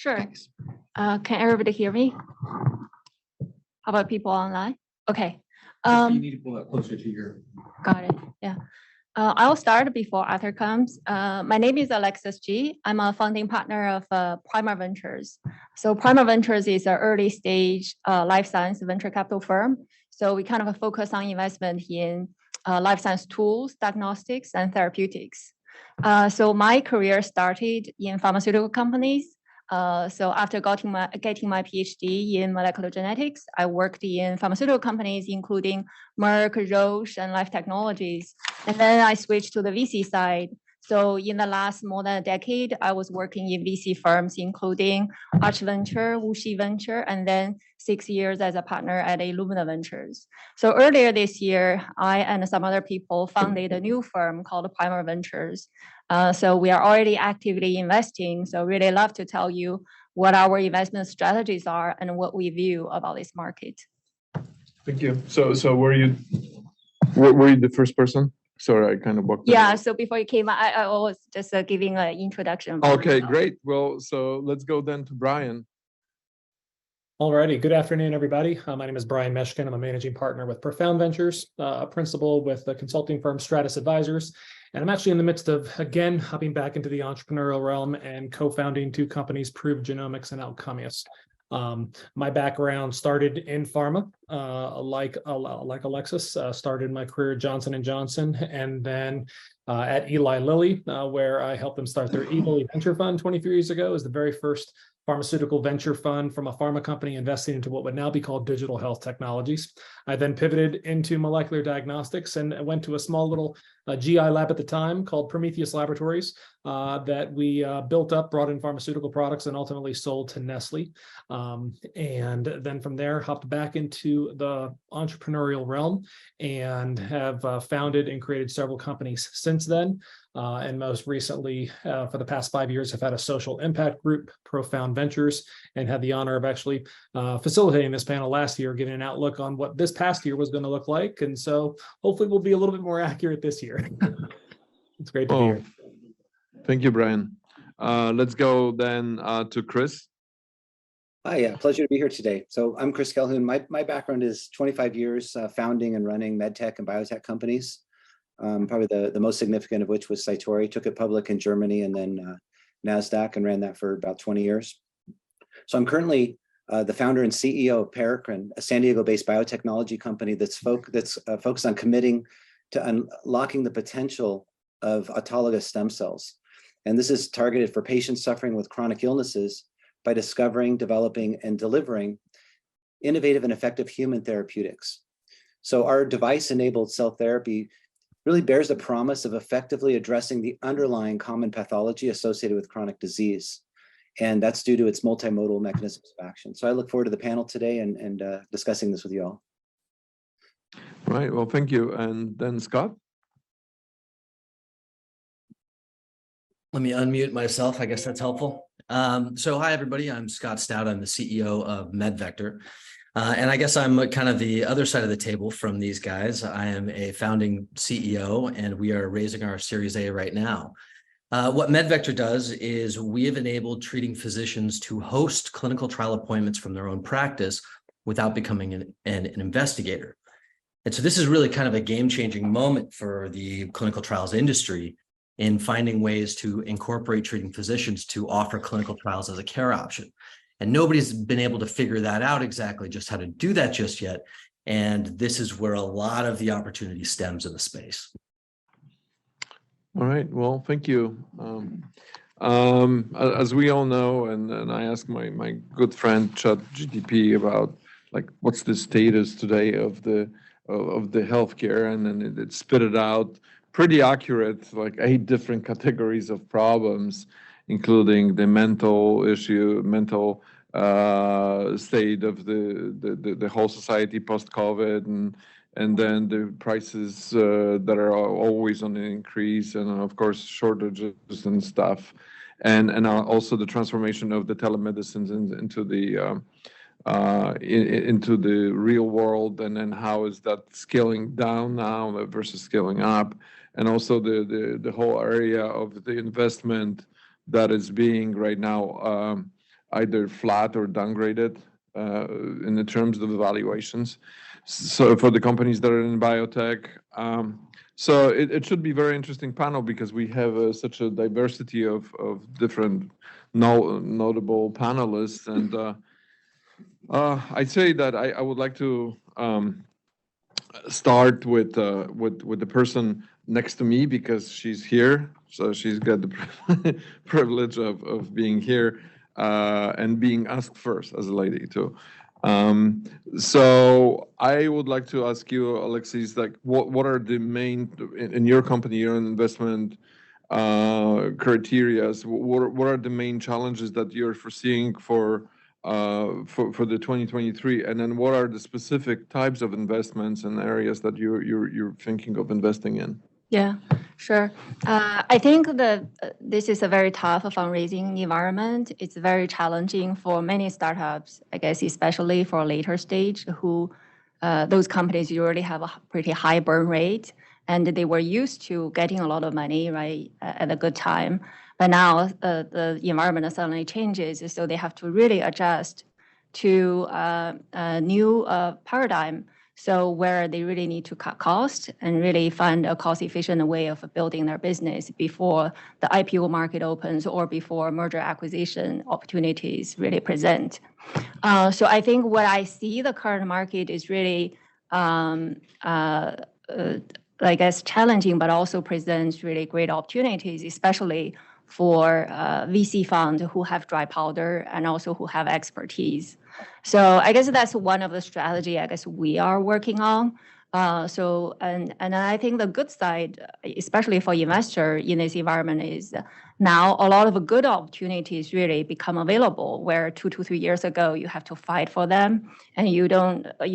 sure. Thanks. Can everybody hear me? How about people online? Okay. You need to pull that closer to your. Got it. Yeah. I'll start before Arthur comes. My name is Alexis G. I'm a founding partner of Prima Ventures. So Prima Ventures is an early stage life science venture capital firm. So we kind of focus on investment in life science tools, diagnostics, and therapeutics. So my career started in pharmaceutical companies. So after getting my PhD in molecular genetics, I worked in pharmaceutical companies, including Merck, Roche, and Life Technologies. And then I switched to the VC side. So in the last more than a decade, I was working in VC firms, including Arch Venture, Wuxi Venture, and then 6 years as a partner at Illumina Ventures. So earlier this year, I and some other people founded a new firm called Prima Ventures. So we are already actively investing. So really love to tell you what our investment strategies are and what we view about this market. Thank you. So were you the first person? Sorry, I kind of walked. Yeah. So before you came, I was just giving an introduction. Okay, great. Well, so let's go then to Brian. Alrighty, good afternoon, everybody. My name is Brian Meshkin. I'm a managing partner with Profound Ventures, a principal with the consulting firm Stratus Advisors. And I'm actually in the midst of, again, hopping back into the entrepreneurial realm and co-founding two companies, Prove Genomics and Alchemius. My background started in pharma, like Alexis, started my career at Johnson & Johnson, and then at Eli Lilly, where I helped them start their Eli Venture Fund 23 years ago, as the very first pharmaceutical venture fund from a pharma company investing into what would now be called digital health technologies. I then pivoted into molecular diagnostics and went to a small little GI lab at the time called Prometheus Laboratories that we built up, brought in pharmaceutical products, and ultimately sold to Nestle. And then from there, hopped back into the entrepreneurial realm and have founded and created several companies since then. And most recently, for the past 5 years, I've had a social impact group, Profound Ventures, and had the honor of actually facilitating this panel last year, giving an outlook on what this past year was going to look like. And so hopefully we'll be a little bit more accurate this year. It's great to be here. Thank you, Brian. Let's go then to Chris. Hi, yeah, pleasure to be here today. So I'm Chris Calhoun. My background is 25 years founding and running medtech and biotech companies. Probably the most significant of which was Cytori. Took it public in Germany and then NASDAQ, and ran that for about 20 years. So I'm currently the founder and CEO of Paracrine, a San Diego-based biotechnology company that's focused on committing to unlocking the potential of autologous stem cells. And this is targeted for patients suffering with chronic illnesses by discovering, developing, and delivering innovative and effective human therapeutics. So our device-enabled cell therapy really bears the promise of effectively addressing the underlying common pathology associated with chronic disease. And that's due to its multimodal mechanisms of action. So I look forward to the panel today and discussing this with you all. Right, well, thank you. And then Scott? Let me unmute myself. I guess that's helpful. So hi, everybody. I'm Scott Stout. I'm the CEO of MedVector. And I guess I'm kind of the other side of the table from these guys. I am a founding CEO, and we are raising our Series A right now. What MedVector does is we have enabled treating physicians to host clinical trial appointments from their own practice without becoming an investigator. And so this is really kind of a game-changing moment for the clinical trials industry in finding ways to incorporate treating physicians to offer clinical trials as a care option. And nobody's been able to figure that out exactly just how to do that just yet. And this is where a lot of the opportunity stems in the space. All right, well, thank you. As we all know, and I asked my good friend ChatGPT about like what's the status today of the healthcare, and then it spit it out pretty accurate, like 8 different categories of problems, including the mental issue, mental state of the whole society post-COVID, and then the prices that are always on the increase, and of course shortages and stuff, and also the transformation of the telemedicine into the real world, and then how is that scaling down now versus scaling up, and also the whole area of the investment that is being right now either flat or downgraded in the terms of the valuations. So for the companies that are in biotech, so it should be a very interesting panel because we have such a diversity of different notable panelists, and I'd say that I would like to start with the person next to me because she's here, so she's got the privilege of being here and being asked first as a lady too. So I would like to ask you, Alexis, like what are the main in your company, your investment criteria? What are the main challenges that you're foreseeing for the 2023, and then what are the specific types of investments and areas that you're thinking of investing in? Yeah, sure. I think that this is a very tough fundraising environment. It's very challenging for many startups, I guess, especially for later stage, who those companies usually have a pretty high burn rate, and they were used to getting a lot of money, right, at a good time. But now the environment suddenly changes, so they have to really adjust to a new paradigm. So where they really need to cut costs and really find a cost-efficient way of building their business before the IPO market opens or before merger acquisition opportunities really present. So I think what I see the current market is really, I guess, challenging, but also presents really great opportunities, especially for VC funds who have dry powder and also who have expertise. So I guess that's one of the strategy I guess we are working on. And I think the good side, especially for investor in this environment, is now a lot of good opportunities really become available, where 2 to 3 years ago you have to fight for them and you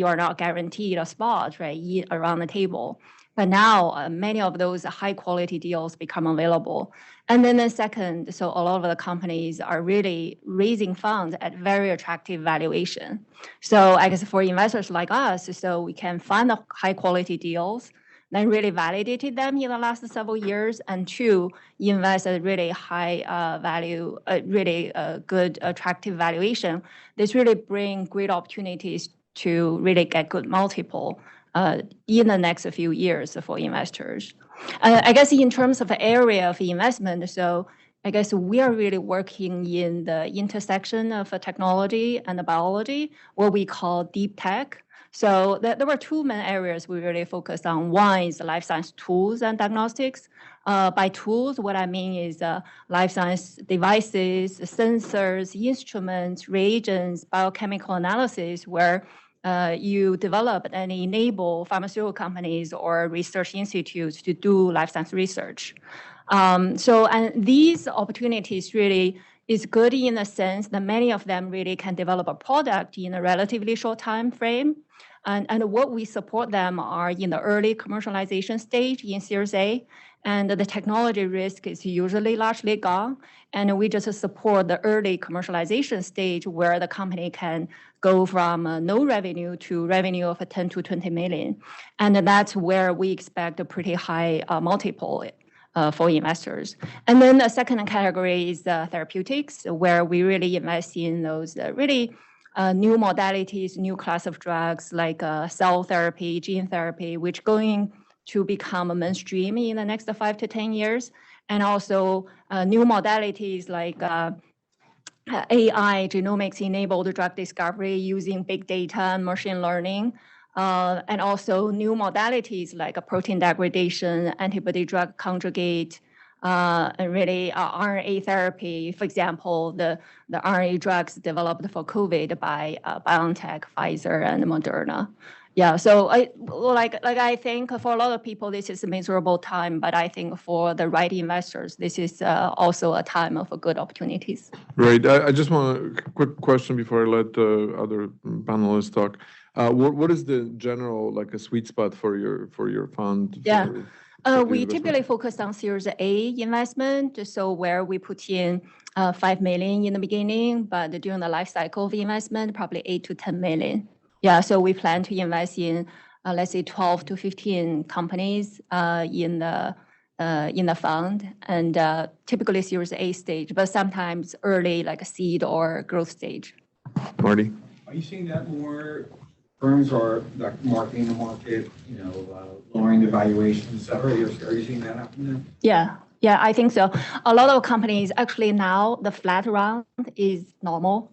are not guaranteed a spot, right, around the table. But now many of those high quality deals become available. And then the second, so a lot of the companies are really raising funds at very attractive valuation. So I guess for investors like us, so we can find the high quality deals, then really validated them in the last several years, and two, invest at really high value, really good attractive valuation. This really bring great opportunities to really get good multiple in the next few years for investors. I guess in terms of the area of investment, so I guess we are really working in the intersection of technology and biology, what we call deep tech. So there were two main areas we really focused on. One is life science tools and diagnostics. By tools, what I mean is life science devices, sensors, instruments, reagents, biochemical analysis, where you develop and enable pharmaceutical companies or research institutes to do life science research. And these opportunities really is good in the sense that many of them really can develop a product in a relatively short time frame. And what we support them are in the early commercialization stage in Series A, and the technology risk is usually largely gone. And we just support the early commercialization stage where the company can go from no revenue to revenue of 10 to 20 million. And that's where we expect a pretty high multiple for investors. And then the second category is therapeutics, where we really invest in those really new modalities, new class of drugs like cell therapy, gene therapy, which going to become a mainstream in the next 5 to 10 years. And also new modalities like AI, genomics-enabled drug discovery using big data and machine learning. And also new modalities like a protein degradation, antibody drug conjugate, and really RNA therapy. For example, the RNA drugs developed for COVID by BioNTech, Pfizer, and Moderna. Yeah, so I think for a lot of people, this is a miserable time, but I think for the right investors, this is also a time of good opportunities. Right. I just want a quick question before I let the other panelists talk. What is the general, like a sweet spot for your fund? Yeah. We typically focus on Series A investment, so where we put in 5 million in the beginning, but during the life cycle of investment, probably 8 to 10 million. Yeah, so we plan to invest in, let's say, 12 to 15 companies in the in the fund, and typically Series A stage, but sometimes early, like a seed or growth stage. Marty? Are you seeing that more firms are like marketing the market, lowering the valuations, et cetera? Are you seeing that happen now? Yeah, I think so. A lot of companies actually now the flat round is normal.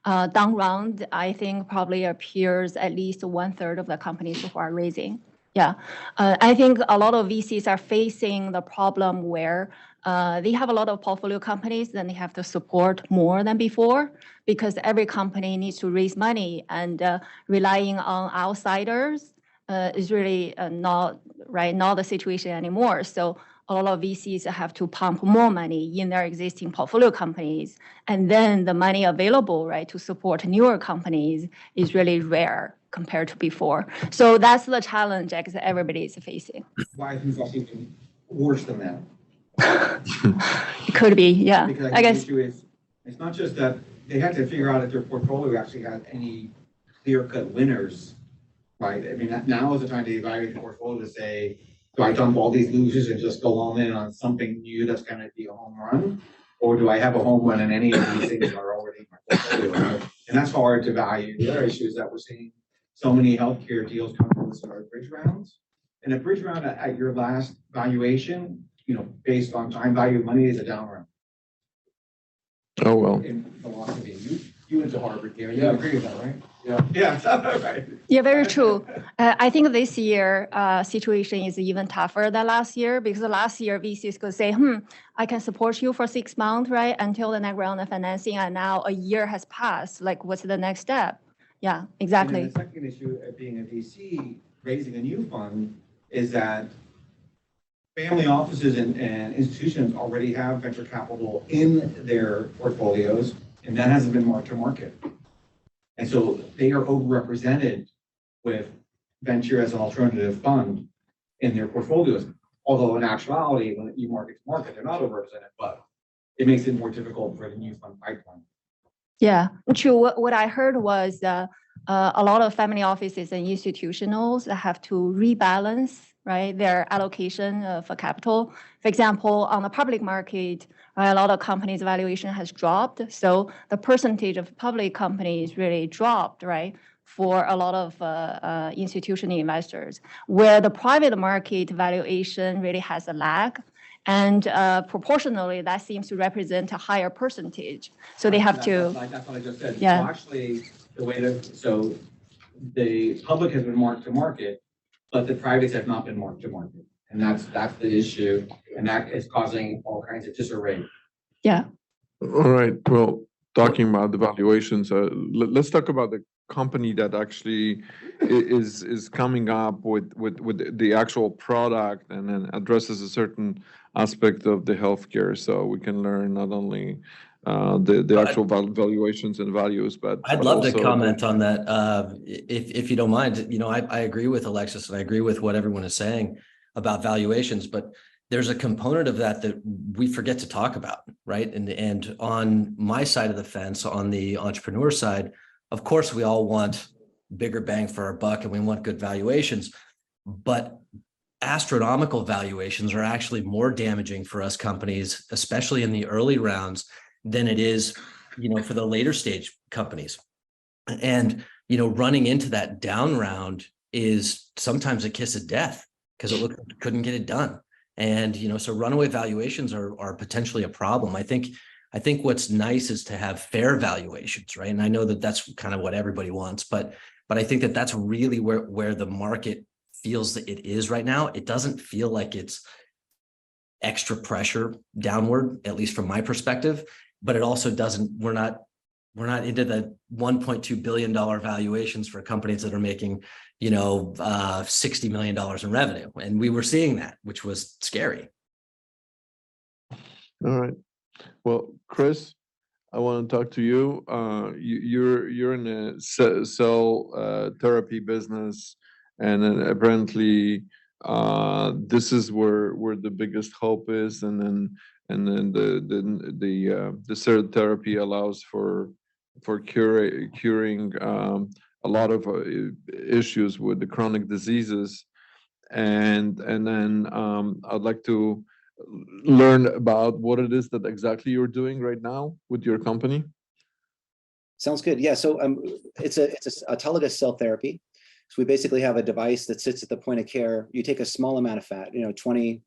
Down round, I think probably appears at least 1/3 of the companies who are raising. Yeah, I think a lot of VCs are facing the problem where they have a lot of portfolio companies, then they have to support more than before because every company needs to raise money, and relying on outsiders is really not the situation anymore. So a lot of VCs have to pump more money in their existing portfolio companies, and then the money available, to support newer companies is really rare compared to before. So that's the challenge that everybody is facing. Why are things also even worse than that? It could be, yeah. Because I guess the issue is, it's not just that they have to figure out if their portfolio actually has any clear-cut winners, right? I mean, now is the time to evaluate the portfolio to say, do I dump all these losers and just go all in on something new that's going to be a home run? Or do I have a home run and any of these things are already in my portfolio? And that's hard to value. The other issue is that we're seeing so many healthcare deals come from this bridge rounds. And a bridge round at your last valuation, based on time value of money, is a down round. Oh, well. In philosophy, you went to Harvard, Gary. You agree with that, right? Yeah, right. Yeah, very true. I think this year situation is even tougher than last year, because last year VCs could say, I can support you for 6 months, right, until the next round of financing, and now a year has passed. Like, what's the next step? Yeah, exactly. And the second issue of being a VC, raising a new fund, is that family offices and institutions already have venture capital in their portfolios, and that hasn't been marked to market. And so they are overrepresented with venture as an alternative fund in their portfolios. Although in actuality, when you market to market, they're not overrepresented, but it makes it more difficult for the new fund pipeline. Yeah, true. What I heard was a lot of family offices and institutionals have to rebalance, their allocation for capital. For example, on the public market, a lot of companies' valuation has dropped. So the percentage of public companies really dropped, for a lot of institutional investors, where the private market valuation really has a lag. And proportionally, that seems to represent a higher percentage. So they have to. That's what I just said. Yeah. So actually, so the public has been marked to market, but the privates have not been marked to market, and that's the issue, and that is causing all kinds of disarray. Yeah. All right. Well, talking about the valuations, let's talk about the company that actually is coming up with the actual product and then addresses a certain aspect of the healthcare, so we can learn not only the actual valuations and values, but I'd love to comment on that, if you don't mind. I agree with Alexis, and I agree with what everyone is saying about valuations, but there's a component of that we forget to talk about, right? And on my side of the fence, on the entrepreneur side, of course, we all want bigger bang for our buck and we want good valuations, but astronomical valuations are actually more damaging for us companies, especially in the early rounds, than it is, for the later stage companies. And, running into that down round is sometimes a kiss of death because it looked like you couldn't get it done. And, so runaway valuations are potentially a problem. I think what's nice is to have fair valuations, right? And I know that that's kind of what everybody wants, but I think that that's really where the market feels that it is right now. It doesn't feel like it's extra pressure downward, at least from my perspective, but it also doesn't, we're not into the $1.2 billion valuations for companies that are making, $60 million in revenue. And we were seeing that, which was scary. All right. Well, Chris, I want to talk to you. You're in a cell therapy business, and then apparently this is where the biggest hope is, and then the cell therapy allows for curing a lot of issues with the chronic diseases. and then I'd like to learn about what it is that exactly you're doing right now with your company. Sounds good. Yeah. So it's autologous cell therapy. So we basically have a device that sits at the point of care. You take a small amount of fat, 20,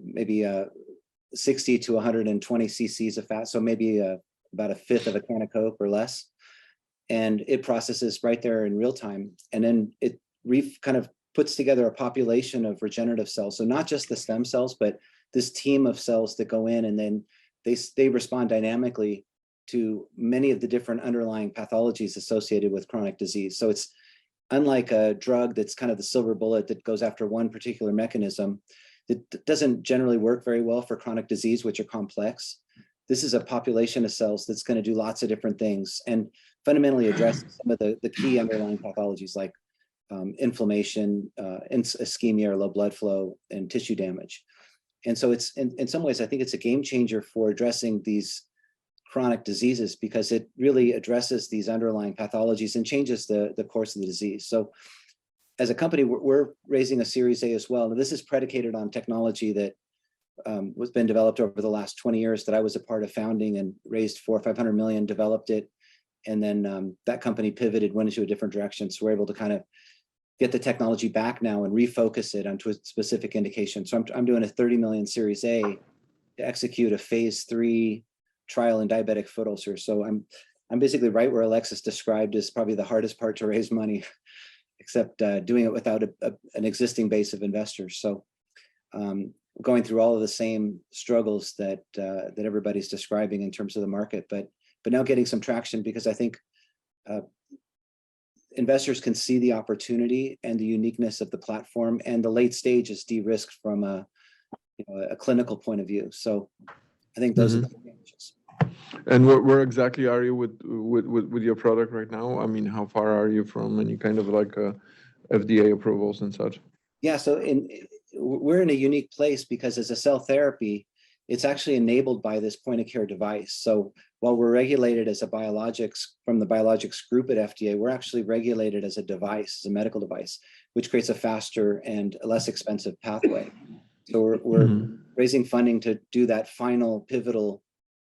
maybe 60 to 120 cc's of fat. So maybe about a fifth of a can of Coke or less. And it processes right there in real time. And then it kind of puts together a population of regenerative cells. So not just the stem cells, but this team of cells that go in, and then they respond dynamically to many of the different underlying pathologies associated with chronic disease. So it's unlike a drug that's kind of the silver bullet that goes after one particular mechanism. It doesn't generally work very well for chronic disease, which are complex. This is a population of cells that's going to do lots of different things and fundamentally address some of the key underlying pathologies like inflammation, ischemia or low blood flow, and tissue damage. And so it's in some ways, I think it's a game changer for addressing these chronic diseases because it really addresses these underlying pathologies and changes the course of the disease. So as a company, we're raising a Series A as well. And this is predicated on technology that was been developed over the last 20 years that I was a part of founding and raised 400 or 500 million, developed it. And then that company pivoted, went into a different direction. So we're able to kind of get the technology back now and refocus it onto a specific indication. So I'm doing a 30 million Series A to execute a phase 3 trial in diabetic foot ulcers. So I'm basically right where Alexis described as probably the hardest part to raise money, except doing it without an existing base of investors. So going through all of the same struggles that everybody's describing in terms of the market, but now getting some traction because I think investors can see the opportunity and the uniqueness of the platform, and the late stage is de-risked from a clinical point of view. So I think those are the advantages. And where exactly are you with your product right now? I mean, how far are you from any kind of like FDA approvals and such? Yeah, so we're in a unique place because as a cell therapy, it's actually enabled by this point of care device. So while we're regulated as a biologics from the biologics group at FDA, we're actually regulated as a device, as a medical device, which creates a faster and less expensive pathway. So we're raising funding to do that final pivotal.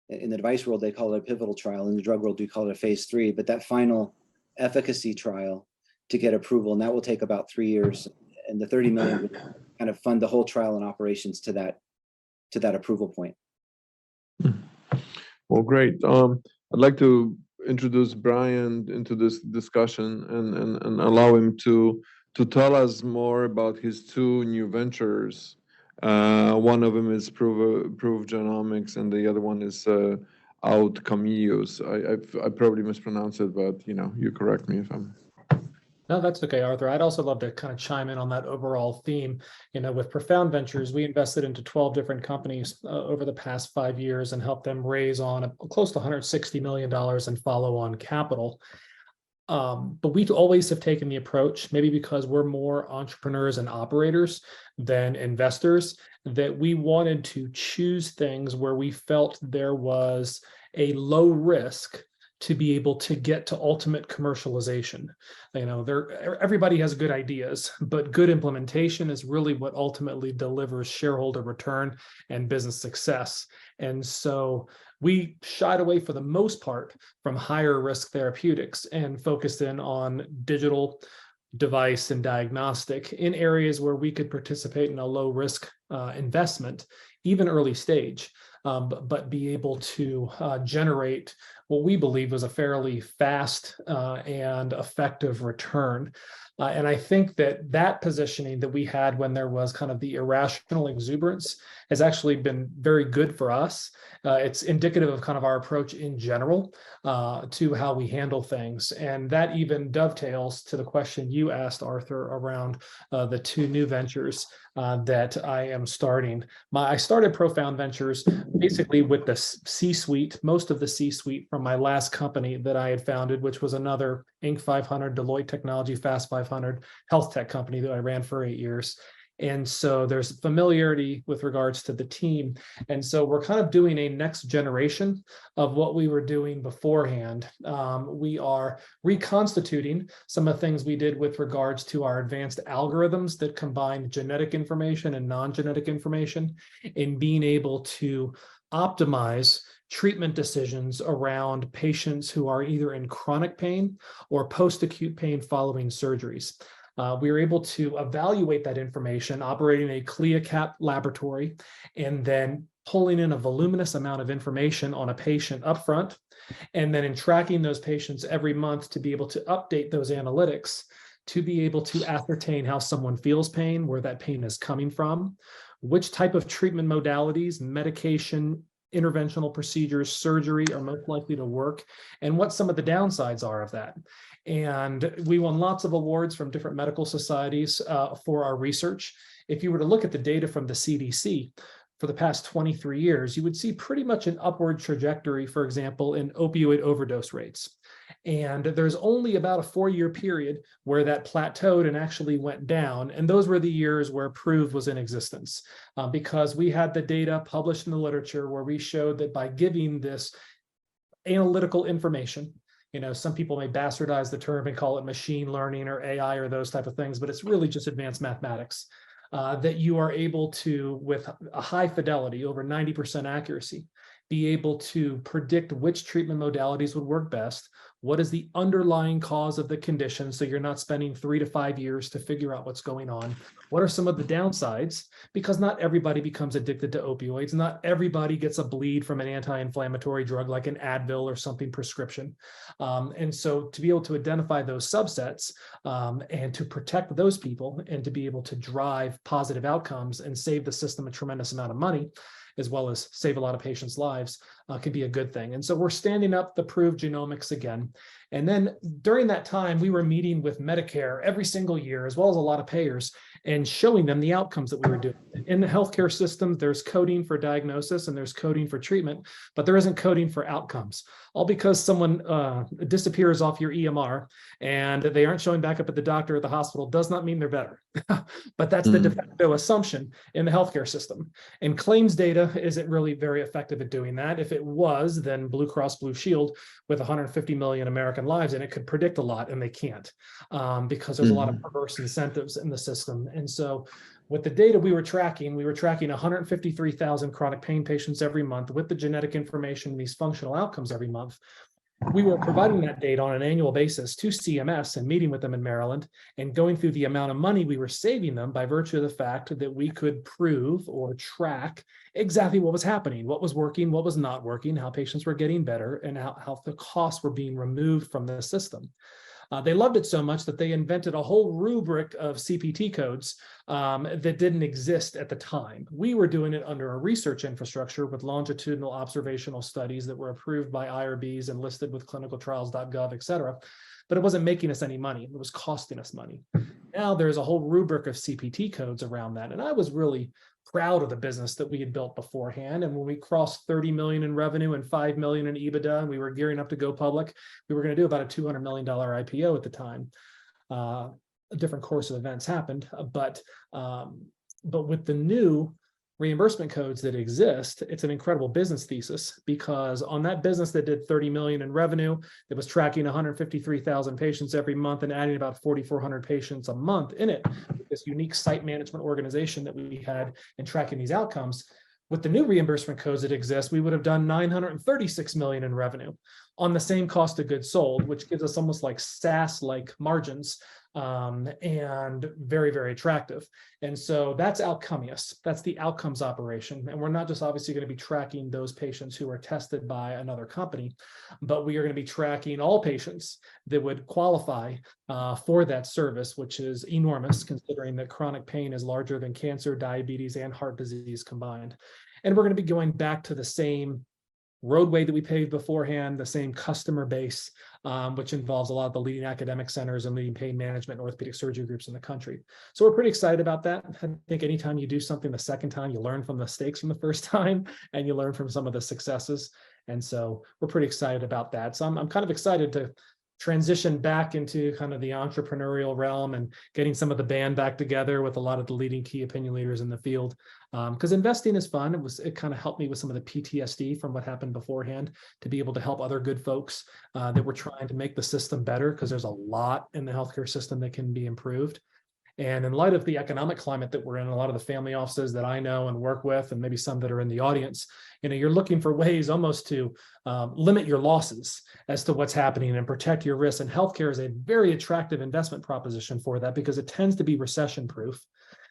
In the device world, they call it a pivotal trial. In the drug world, we call it a phase 3, but that final efficacy trial to get approval, and that will take about 3 years. And the 30 million would kind of fund the whole trial and operations to that approval point. Well, great. I'd like to introduce Brian into this discussion and allow him to tell us more about his 2 new ventures. One of them is Prove Genomics, and the other one is Outcomeus. I probably mispronounced it, but you correct me if I'm. No, that's okay, Arthur. I'd also love to kind of chime in on that overall theme. With Profound Ventures, we invested into 12 different companies over the past 5 years and helped them raise on close to $160 million in follow-on capital. But we always have taken the approach, maybe because we're more entrepreneurs and operators than investors, that we wanted to choose things where we felt there was a low risk to be able to get to ultimate commercialization. Everybody has good ideas, but good implementation is really what ultimately delivers shareholder return and business success. And so we shied away for the most part from higher risk therapeutics and focused in on digital device and diagnostic in areas where we could participate in a low risk investment, even early stage, but be able to generate what we believe was a fairly fast and effective return. And I think that positioning that we had when there was kind of the irrational exuberance has actually been very good for us. It's indicative of kind of our approach in general to how we handle things. And that even dovetails to the question you asked, Arthur, around the 2 new ventures that I am starting. I started Profound Ventures basically with the C-suite, most of the C-suite from my last company that I had founded, which was another Inc. 500, Deloitte Technology, Fast 500 health tech company that I ran for 8 years. And so there's familiarity with regards to the team. And so we're kind of doing a next generation of what we were doing beforehand. We are reconstituting some of the things we did with regards to our advanced algorithms that combine genetic information and non-genetic information in being able to optimize treatment decisions around patients who are either in chronic pain or post-acute pain following surgeries. We were able to evaluate that information operating a CLIA-CAP laboratory and then pulling in a voluminous amount of information on a patient upfront, and then in tracking those patients every month to be able to update those analytics to be able to ascertain how someone feels pain, where that pain is coming from, which type of treatment modalities, medication, interventional procedures, surgery are most likely to work, and what some of the downsides are of that. And we won lots of awards from different medical societies for our research. If you were to look at the data from the CDC for the past 23 years, you would see pretty much an upward trajectory, for example, in opioid overdose rates. And there's only about a 4-year period where that plateaued and actually went down. And those were the years where PROVE was in existence, because we had the data published in the literature where we showed that by giving this analytical information, some people may bastardize the term and call it machine learning or AI or those type of things, but it's really just advanced mathematics, that you are able to, with a high fidelity, over 90% accuracy, be able to predict which treatment modalities would work best. What is the underlying cause of the condition? So you're not spending 3 to 5 years to figure out what's going on. What are some of the downsides? Because not everybody becomes addicted to opioids. Not everybody gets a bleed from an anti-inflammatory drug like an Advil or something prescription. And so to be able to identify those subsets and to protect those people and to be able to drive positive outcomes and save the system a tremendous amount of money, as well as save a lot of patients' lives, can be a good thing. And so we're standing up the PROVE genomics again. And then during that time, we were meeting with Medicare every single year, as well as a lot of payers, and showing them the outcomes that we were doing. In the healthcare system, there's coding for diagnosis and there's coding for treatment, but there isn't coding for outcomes. All because someone disappears off your EMR and they aren't showing back up at the doctor at the hospital does not mean they're better. But that's the de facto assumption in the healthcare system. And claims data isn't really very effective at doing that. If it was, then Blue Cross Blue Shield with 150 million American lives, and it could predict a lot, and they can't, because there's a lot of perverse incentives in the system. And so with the data we were tracking 153,000 chronic pain patients every month with the genetic information, these functional outcomes every month. We were providing that data on an annual basis to CMS and meeting with them in Maryland and going through the amount of money we were saving them by virtue of the fact that we could prove or track exactly what was happening, what was working, what was not working, how patients were getting better, and how the costs were being removed from the system. They loved it so much that they invented a whole rubric of CPT codes that didn't exist at the time. We were doing it under a research infrastructure with longitudinal observational studies that were approved by IRBs and listed with clinicaltrials.gov, et cetera. But it wasn't making us any money. It was costing us money. Now there's a whole rubric of CPT codes around that. And I was really proud of the business that we had built beforehand. And when we crossed 30 million in revenue and 5 million in EBITDA, and we were gearing up to go public, we were going to do about a $200 million IPO at the time. A different course of events happened, but with the new reimbursement codes that exist, it's an incredible business thesis, because on that business that did 30 million in revenue, that was tracking 153,000 patients every month and adding about 4,400 patients a month in it, with this unique site management organization that we had and tracking these outcomes. With the new reimbursement codes that exist, we would have done 936 million in revenue on the same cost of goods sold, which gives us almost like SaaS-like margins, and very, very attractive. And so that's Outcomeus. That's the outcomes operation. And we're not just obviously going to be tracking those patients who are tested by another company, but we are going to be tracking all patients that would qualify for that service, which is enormous, considering that chronic pain is larger than cancer, diabetes, and heart disease combined. And we're going to be going back to the same roadway that we paved beforehand, the same customer base, which involves a lot of the leading academic centers and leading pain management and orthopedic surgery groups in the country. So we're pretty excited about that. I think anytime you do something the second time, you learn from the mistakes from the first time, and you learn from some of the successes. And so we're pretty excited about that. So I'm kind of excited to transition back into kind of the entrepreneurial realm and getting some of the band back together with a lot of the leading key opinion leaders in the field. Because investing is fun. It kind of helped me with some of the PTSD from what happened beforehand to be able to help other good folks that were trying to make the system better, because there's a lot in the healthcare system that can be improved. And in light of the economic climate that we're in, a lot of the family offices that I know and work with, and maybe some that are in the audience, you're looking for ways almost to limit your losses as to what's happening and protect your risks. And healthcare is a very attractive investment proposition for that, because it tends to be recession proof.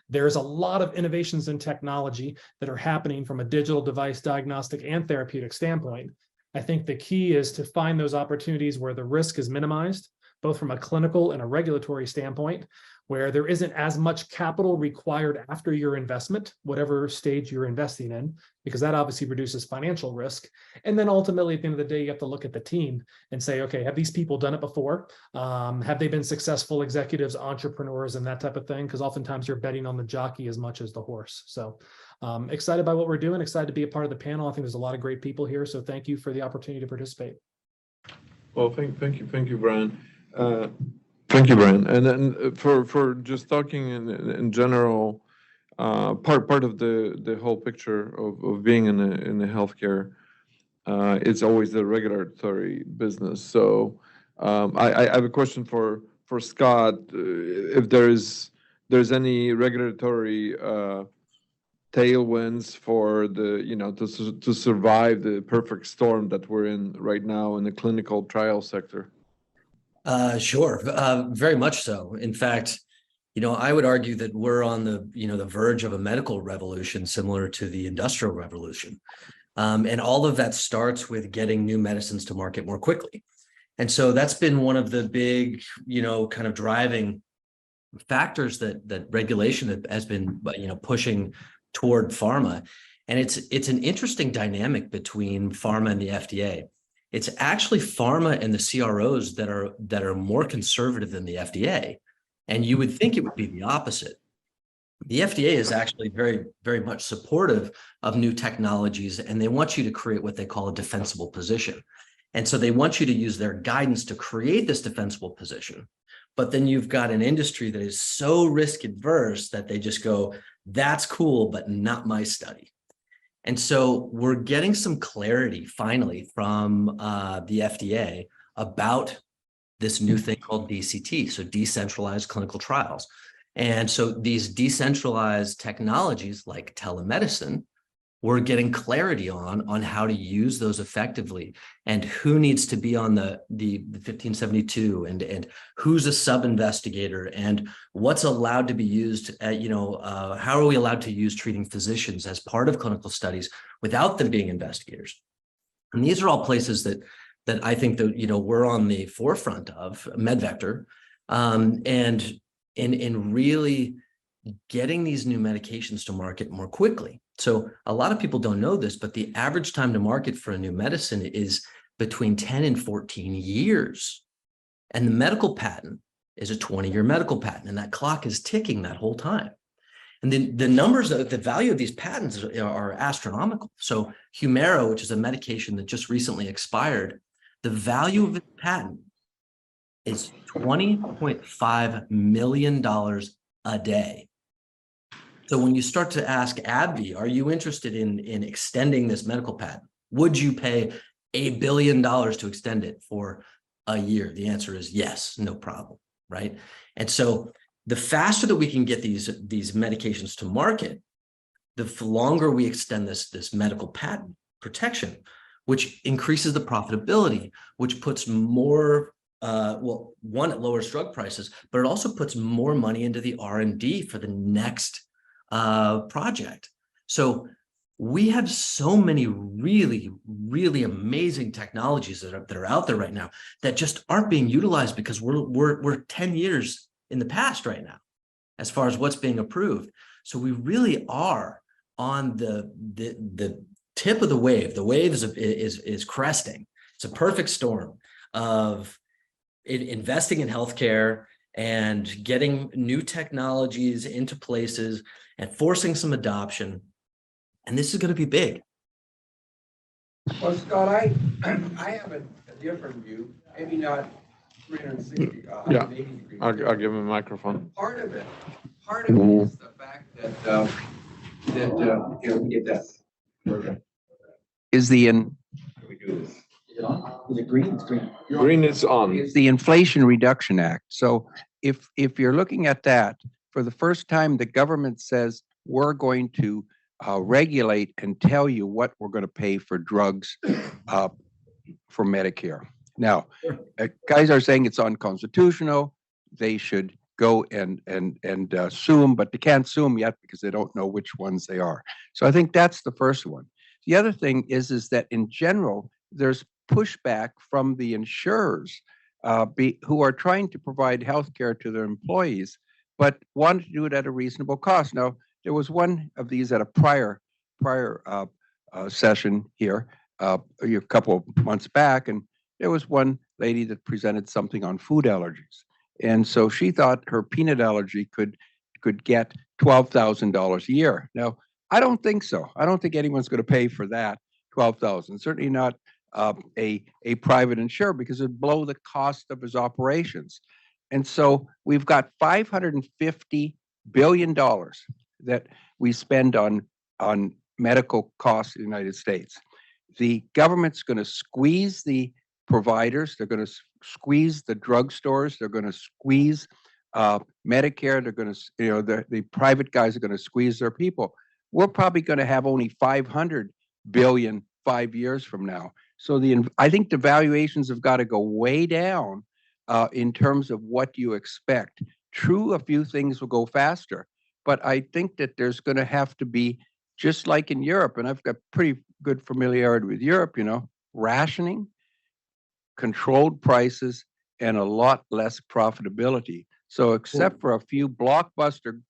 There's a lot of innovations in technology that are happening from a digital device diagnostic and therapeutic standpoint. I think the key is to find those opportunities where the risk is minimized, both from a clinical and a regulatory standpoint, where there isn't as much capital required after your investment, whatever stage you're investing in, because that obviously reduces financial risk. And then ultimately, at the end of the day, you have to look at the team and say, okay, have these people done it before? Have they been successful executives, entrepreneurs, and that type of thing? Because oftentimes you're betting on the jockey as much as the horse. So excited by what we're doing, excited to be a part of the panel. I think there's a lot of great people here. So thank you for the opportunity to participate. Well, thank you, Brian. Thank you, Brian. And then for just talking in general, part of the whole picture of being in the healthcare, it's always the regulatory business. So I have a question for Scott. If there's any regulatory tailwinds for to survive the perfect storm that we're in right now in the clinical trial sector. Sure, very much so. In fact, I would argue that we're on the verge of a medical revolution similar to the Industrial Revolution. And all of that starts with getting new medicines to market more quickly. And so that's been one of the big, kind of driving factors that regulation that has been, pushing toward pharma. And it's an interesting dynamic between pharma and the FDA. It's actually pharma and the CROs that are more conservative than the FDA. And you would think it would be the opposite. The FDA is actually very, very much supportive of new technologies, and they want you to create what they call a defensible position. And so they want you to use their guidance to create this defensible position. But then you've got an industry that is so risk adverse that they just go, that's cool, but not my study. And so we're getting some clarity finally from the FDA about this new thing called DCT, so decentralized clinical trials. And so these decentralized technologies like telemedicine, we're getting clarity on how to use those effectively, and who needs to be on the 1572, and who's a sub-investigator, and what's allowed to be used at, how are we allowed to use treating physicians as part of clinical studies without them being investigators. And these are all places that I think that, we're on the forefront of MedVector, and in really getting these new medications to market more quickly. So a lot of people don't know this, but the average time to market for a new medicine is between 10 and 14 years. And the medical patent is a 20-year medical patent, and that clock is ticking that whole time. And then the numbers, the value of these patents are astronomical. So Humira, which is a medication that just recently expired, the value of its patent is $20.5 million a day. So when you start to ask AbbVie, are you interested in extending this medical patent? Would you pay $1 billion to extend it for a year? The answer is yes, no problem, right? And so the faster that we can get these medications to market, the longer we extend this medical patent protection, which increases the profitability, which puts more, one, it lowers drug prices, but it also puts more money into the R&D for the next project. So we have so many really, really amazing technologies that are out there right now that just aren't being utilized because we're 10 years in the past right now, as far as what's being approved. So we really are on the tip of the wave. The wave is cresting. It's a perfect storm of investing in healthcare and getting new technologies into places and forcing some adoption. And this is going to be big. Well, Scott, I have a different view, maybe not 360, Yeah. 180 degrees. I'll give him a microphone. Part of it is the fact that, here, let me get this. Is the in Can we do this? Is it on? Is it green? It's green. Green is on. the Inflation Reduction Act. So if you're looking at that, for the first time, the government says we're going to regulate and tell you what we're going to pay for drugs for Medicare. Now, guys are saying it's unconstitutional. They should go and sue them, but they can't sue them yet because they don't know which ones they are. So I think that's the first one. The other thing is that in general, there's pushback from the insurers who are trying to provide health care to their employees, but want to do it at a reasonable cost. Now, there was one of these at a prior session here a couple of months back, and there was one lady that presented something on food allergies. And so she thought her peanut allergy could get $12,000 a year. Now, I don't think so. I don't think anyone's going to pay for that, $12,000. Certainly not a private insurer, because it'd blow the cost of his operations. And so we've got $550 billion that we spend on medical costs in the United States. The government's going to squeeze the providers. They're going to squeeze the drugstores. They're going to squeeze Medicare. They're going to, the private guys are going to squeeze their people. We're probably going to have only 500 billion 5 years from now. So I think the valuations have got to go way down in terms of what you expect. True, a few things will go faster, but I think that there's going to have to be, just like in Europe, and I've got pretty good familiarity with Europe, rationing, controlled prices, and a lot less profitability. So except for a few blockbuster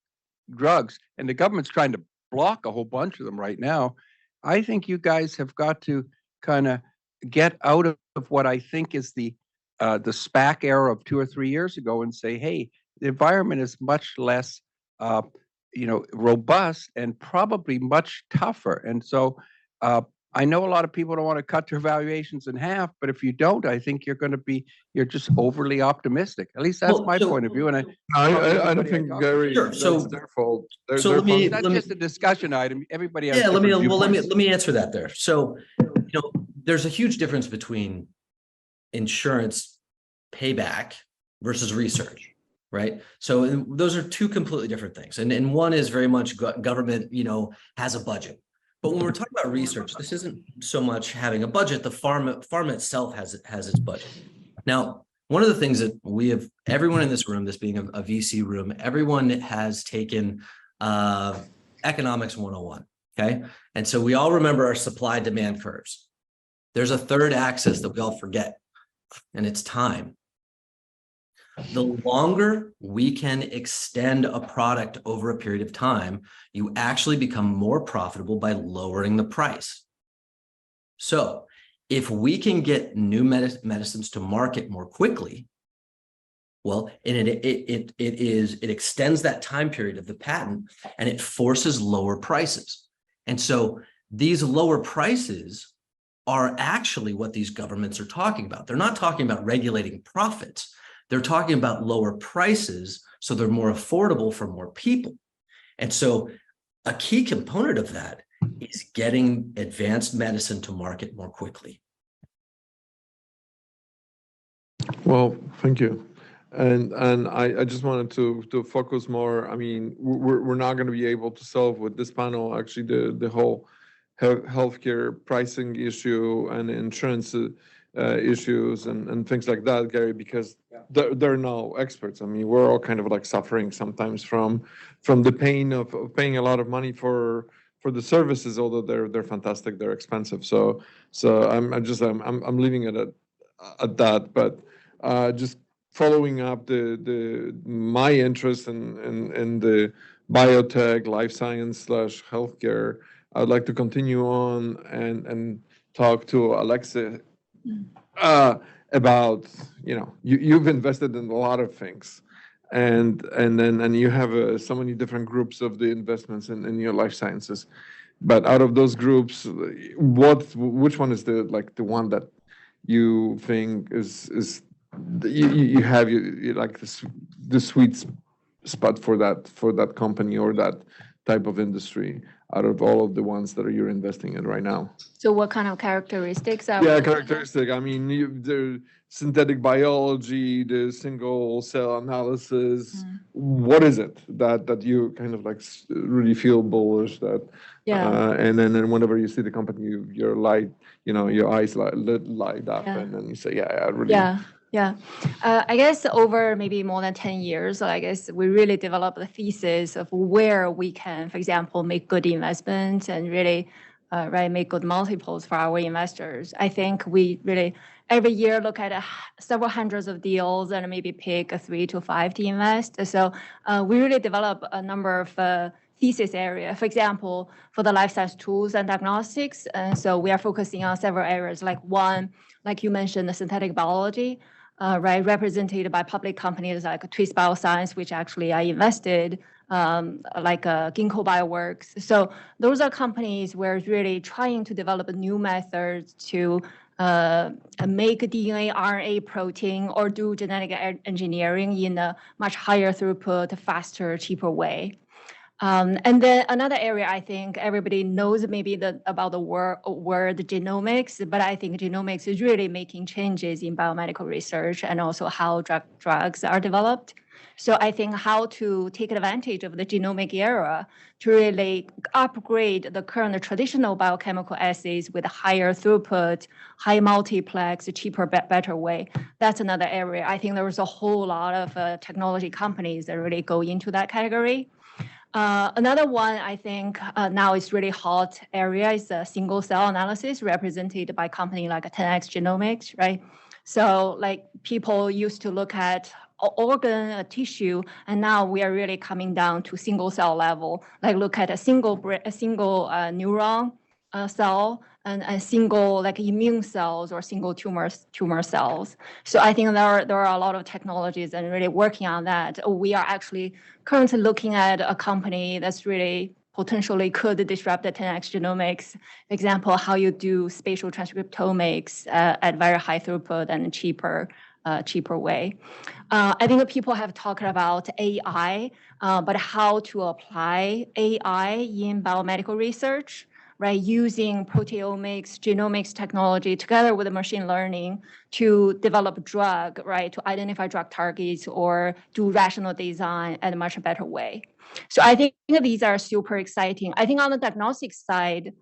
drugs, and the government's trying to block a whole bunch of them right now, I think you guys have got to kind of get out of what I think is the SPAC era of 2 or 3 years ago and say, hey, the environment is much less robust and probably much tougher. And so I know a lot of people don't want to cut their valuations in half, but if you don't, I think you're just overly optimistic. At least that's my point of view. And I don't think, Gary, Sure. that's So- their fault. so let me- that's just a discussion item. Everybody has Yeah, let different me viewpoints. answer that there. So, there's a huge difference between insurance payback versus research, right? So those are two completely different things. And one is very much government, has a budget. But when we're talking about research, this isn't so much having a budget. The pharma itself has its budget. Now, one of the things that everyone in this room, this being a VC room, everyone has taken economics 101, okay? And so we all remember our supply demand curves. There's a third axis that we all forget, and it's time. The longer we can extend a product over a period of time, you actually become more profitable by lowering the price. So if we can get new medicines to market more quickly, well, it extends that time period of the patent, and it forces lower prices. And so these lower prices are actually what these governments are talking about. They're not talking about regulating profits. They're talking about lower prices so they're more affordable for more people. And so a key component of that is getting advanced medicine to market more quickly. Well, thank you. And I just wanted to focus more. I mean, we're not going to be able to solve with this panel actually the whole healthcare pricing issue and insurance issues and things like that, Gary, because they're no experts. I mean, we're all kind of like suffering sometimes from the pain of paying a lot of money for the services, although they're fantastic, they're expensive. So I'm leaving it at that. But just following up my interest in the biotech, life science / healthcare, I'd like to continue on and talk to Alexis about, you've invested in a lot of things, and you have so many different groups of the investments in your life sciences. But out of those groups, which one is the one that you think is you have you like the sweet spot for that company or that type of industry out of all of the ones that you're investing in right now? So what kind of characteristics are we Yeah, looking at? characteristic. I mean, the synthetic biology, the single cell analysis. What is it that you kind of like really feel bullish that? Yeah. And then whenever you see the company, your light, your eyes light up, Yeah. and then you say, yeah, I really. Yeah. Yeah. I guess over maybe more than 10 years, I guess we really developed the thesis of where we can, for example, make good investments and really make good multiples for our investors. I think we really every year look at several hundreds of deals and maybe pick 3 to 5 to invest. So we really develop a number of thesis area. For example, for the life science tools and diagnostics, so we are focusing on several areas. Like one, like you mentioned, the synthetic biology. Represented by public companies like Twist Bioscience, which actually I invested, like Ginkgo Bioworks. So those are companies where really trying to develop new methods to make DNA, RNA, protein, or do genetic engineering in a much higher throughput, faster, cheaper way. And then another area I think everybody knows maybe about the word genomics, but I think genomics is really making changes in biomedical research and also how drugs are developed. So I think how to take advantage of the genomic era to really upgrade the current traditional biochemical assays with higher throughput, high multiplex, cheaper, better way. That's another area. I think there was a whole lot of technology companies that really go into that category. Another one I think now is really hot area is single cell analysis represented by a company like 10x Genomics, right? So like people used to look at organ, tissue, and now we are really coming down to single cell level, like look at a single neuron cell and a single like immune cells or single tumor cells. So I think there are a lot of technologies and really working on that. We are actually currently looking at a company that's really potentially could disrupt the 10x Genomics. Example, how you do spatial transcriptomics at very high throughput and cheaper way. I think people have talked about AI, but how to apply AI in biomedical research, right? Using proteomics, genomics technology together with machine learning to develop drug, right? To identify drug targets or do rational design in a much better way. So I think these are super exciting. I think on the diagnostic side,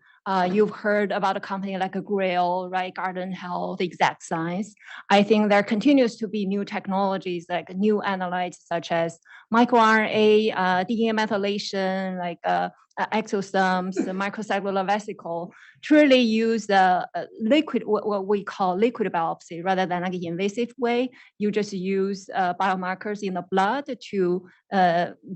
you've heard about a company like a Grail, right? Guardant Health, Exact Science. I think there continues to be new technologies like new analytes such as microRNA, DNA methylation, like exosomes, the microcellular vesicle, to really use the liquid, what we call liquid biopsy, rather than like an invasive way. You just use biomarkers in the blood to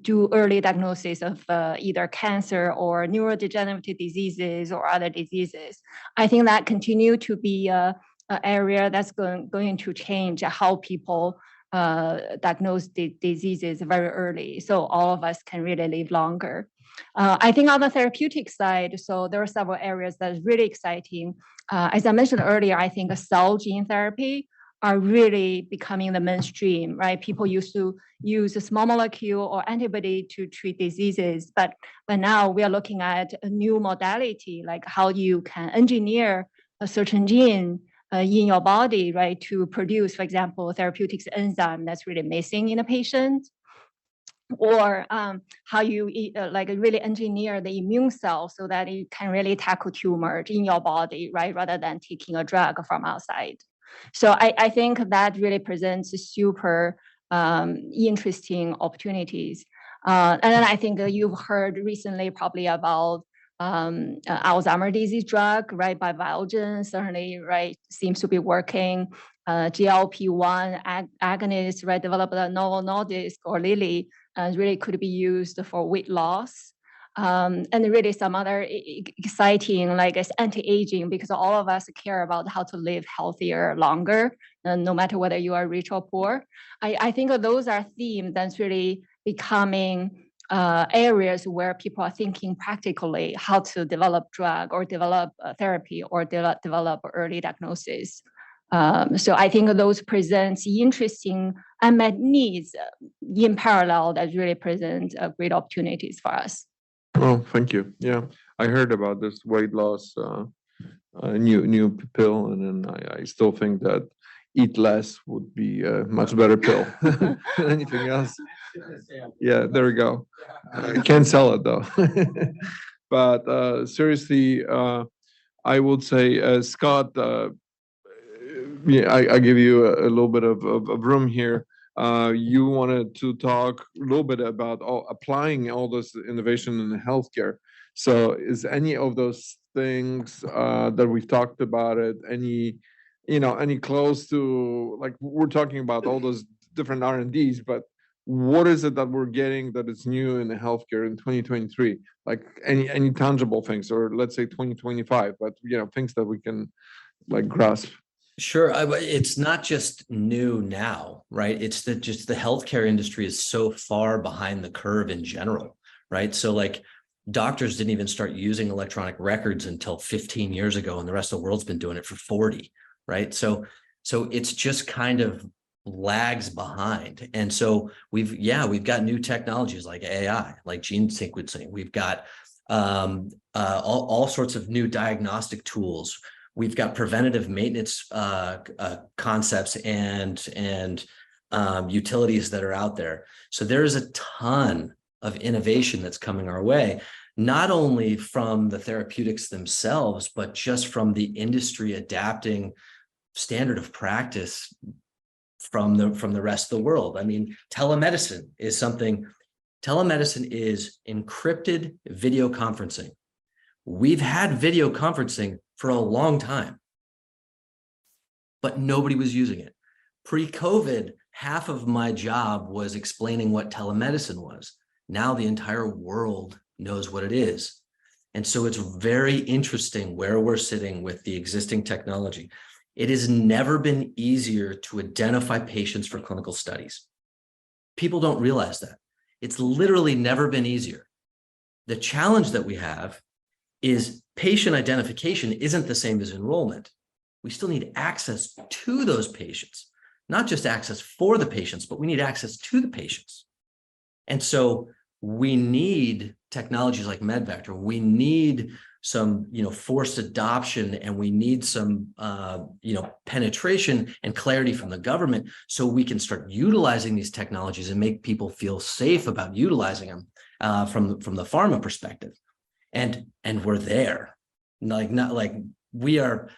do early diagnosis of either cancer or neurodegenerative diseases or other diseases. I think that continue to be an area that's going to change how people diagnose the diseases very early, so all of us can really live longer. I think on the therapeutic side, so there are several areas that is really exciting. As I mentioned earlier, I think cell gene therapy are really becoming the mainstream, right? People used to use a small molecule or antibody to treat diseases, but now we are looking at a new modality, like how you can engineer a certain gene in your body, right, to produce, for example, therapeutics enzyme that's really missing in a patient, or how you like really engineer the immune cell so that it can really tackle tumor in your body, right, rather than taking a drug from outside. So I think that really presents super interesting opportunities. And then I think you've heard recently probably about Alzheimer's disease drug, right, by Biogen, certainly, right, seems to be working. GLP-1 agonist, right, developed a Novo Nordisk or Lilly, really could be used for weight loss. And really some other exciting, like it's anti-aging, because all of us care about how to live healthier, longer, no matter whether you are rich or poor. I think those are themes that's really becoming areas where people are thinking practically how to develop drug or develop therapy or develop early diagnosis. So I think those presents interesting unmet needs in parallel that really present great opportunities for us. Oh, thank you. Yeah, I heard about this weight loss new pill, and then I still think that eat less would be a much better pill than anything else. Yeah, there we go. Can't sell it though. But seriously, I would say, Scott, yeah, I give you a little bit of room here. You wanted to talk a little bit about applying all this innovation in healthcare. So is any of those things that we've talked about it, any close to, like, we're talking about all those different R&Ds, but what is it that we're getting that is new in the healthcare in 2023? Like any tangible things, or let's say 2025, but things that we can like grasp. Sure. It's not just new now, right? It's that just the healthcare industry is so far behind the curve in general, right? So like doctors didn't even start using electronic records until 15 years ago, and the rest of the world's been doing it for 40, right? So it's just kind of lags behind. And so we've got new technologies like AI, like gene sequencing. We've got all sorts of new diagnostic tools. We've got preventative maintenance concepts and utilities that are out there. So there is a ton of innovation that's coming our way, not only from the therapeutics themselves, but just from the industry adapting standard of practice from the rest of the world. I mean, telemedicine is encrypted video conferencing. We've had video conferencing for a long time, but nobody was using it. Pre-COVID, half of my job was explaining what telemedicine was. Now the entire world knows what it is. And so it's very interesting where we're sitting with the existing technology. It has never been easier to identify patients for clinical studies. People don't realize that. It's literally never been easier. The challenge that we have is patient identification isn't the same as enrollment. We still need access to those patients, not just access for the patients, but we need access to the patients. And so we need technologies like MedVector. We need some, forced adoption, and we need some, penetration and clarity from the government so we can start utilizing these technologies and make people feel safe about utilizing them from the pharma perspective. And we're there. We are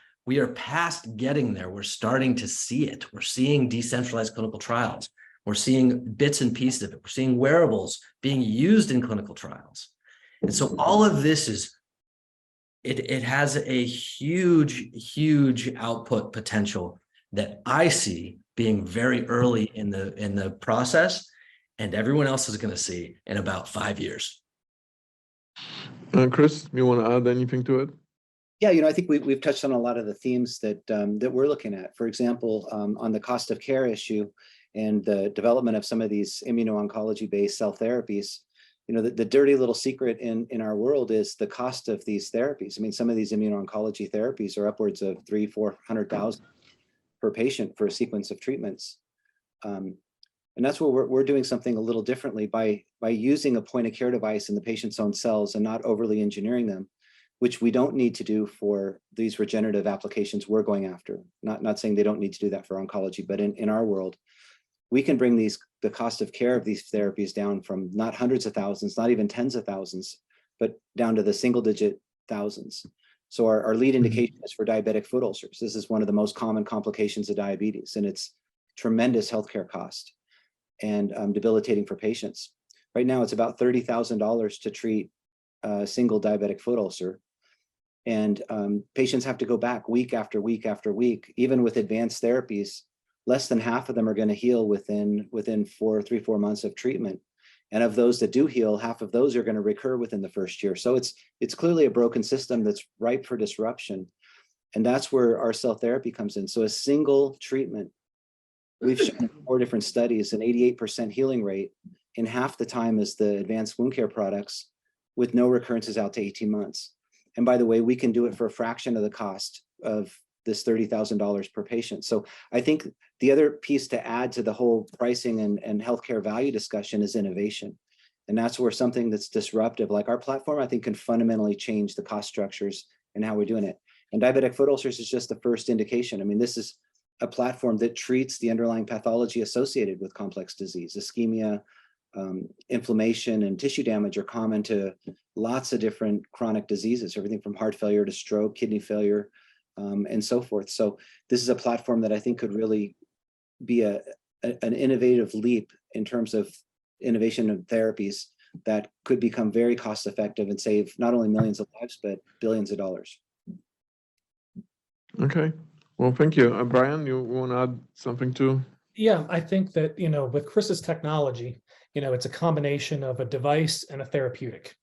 past getting there. We're starting to see it. We're seeing decentralized clinical trials. We're seeing bits and pieces of it. We're seeing wearables being used in clinical trials. And so all of this it has a huge output potential that I see being very early in the process, and everyone else is going to see in about 5 years. Chris, you want to add anything to it? Yeah, I think we've touched on a lot of the themes that we're looking at. For example, on the cost of care issue and the development of some of these immuno-oncology-based cell therapies, the dirty little secret in our world is the cost of these therapies. I mean, some of these immuno-oncology therapies are upwards of $300,000-400,000 per patient for a sequence of treatments. And that's where we're doing something a little differently by using a point of care device in the patient's own cells and not overly engineering them, which we don't need to do for these regenerative applications we're going after. Not saying they don't need to do that for oncology, but in our world, we can bring the cost of care of these therapies down from not hundreds of thousands, not even tens of thousands, but down to the single-digit thousands. So our lead indication is for diabetic foot ulcers. This is one of the most common complications of diabetes, and it's tremendous healthcare cost and debilitating for patients. Right now, it's about $30,000 to treat a single diabetic foot ulcer. And patients have to go back week after week after week. Even with advanced therapies, less than half of them are going to heal within 3-4 months of treatment. And of those that do heal, half of those are going to recur within the first year. So it's clearly a broken system that's ripe for disruption. And that's where our cell therapy comes in. So a single treatment, we've shown in 4 different studies, an 88% healing rate in half the time as the advanced wound care products, with no recurrences out to 18 months. And by the way, we can do it for a fraction of the cost of this $30,000 per patient. So I think the other piece to add to the whole pricing and healthcare value discussion is innovation. And that's where something that's disruptive, like our platform, I think can fundamentally change the cost structures and how we're doing it. And diabetic foot ulcers is just the first indication. I mean, this is a platform that treats the underlying pathology associated with complex disease. Ischemia, inflammation, and tissue damage are common to lots of different chronic diseases, everything from heart failure to stroke, kidney failure, and so forth. So this is a platform that I think could really be an innovative leap in terms of innovation of therapies that could become very cost effective and save not only millions of lives, but billions of dollars. Okay. Well, thank you. Brian, you want to add something too? Yeah, I think that, with Chris's technology, it's a combination of a device and a therapeutic.